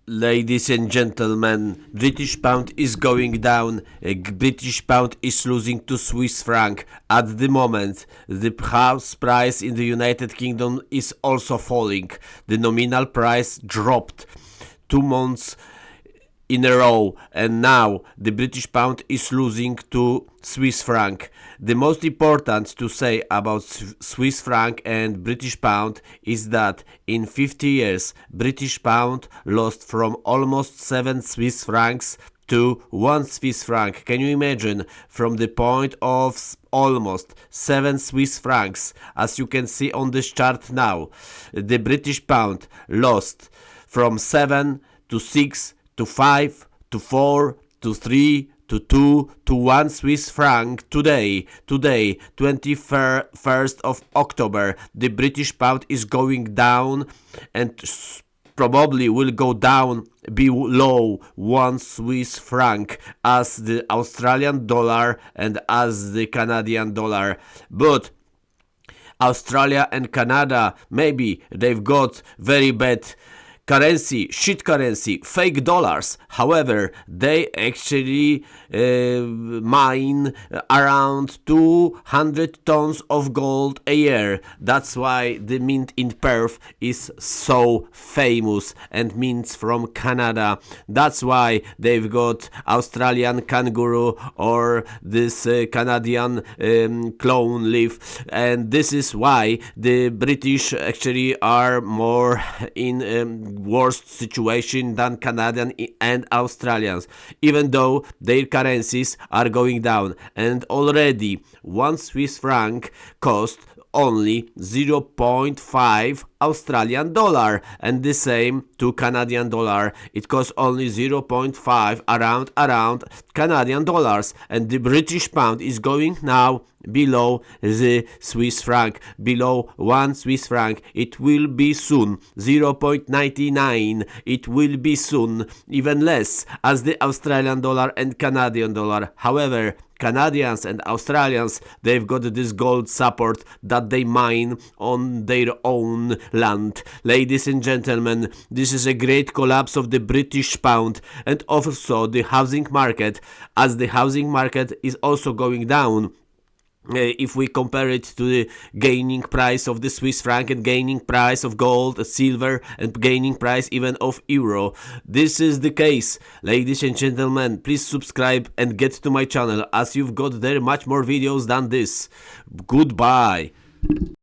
Ladies and gentlemen, British pound is going down. British pound is losing to Swiss franc. At the moment, the house price in the United Kingdom is also falling. The nominal price dropped 2 months in a row, and now the British pound is losing to Swiss franc. The most important to say about Swiss franc and British pound is that in 50 years British pound lost from almost 7 Swiss francs to 1 Swiss franc. Can you imagine? From the point of almost 7 Swiss francs, as you can see on this chart now, the British pound lost from 7 to 6 to 5 to 4 to 3 to 2 to 1 Swiss franc today, 21st of October. The British pound is going down and probably will go down below 1 Swiss franc as the Australian dollar and as the Canadian dollar. But Australia and Canada, maybe they've got very bad currency, shit currency, fake dollars. However, they actually mine around 200 tons of gold a year. That's why the mint in Perth is so famous, and mints from Canada. That's why they've got Australian kangaroo or this Canadian clone leaf, and this is why the British actually are more in worst situation than Canadian and Australians, even though their currencies are going down. And already 1 Swiss franc cost only 0.5 Australian dollar, and the same to Canadian dollar. It costs only 0.5 around Canadian dollars, and the British pound is going now below the Swiss franc, below 1 Swiss franc. It will be soon 0.99. It will be soon even less as the Australian dollar and Canadian dollar. However, Canadians and Australians, they've got this gold support that they mine on their own land. Ladies and gentlemen, this is a great collapse of the British pound and also the housing market, as the housing market is also going down. If we compare it to the gaining price of the Swiss franc and gaining price of gold, silver, and gaining price even of euro. This is the case. Ladies and gentlemen, please subscribe and get to my channel, as you've got there much more videos than this. Goodbye.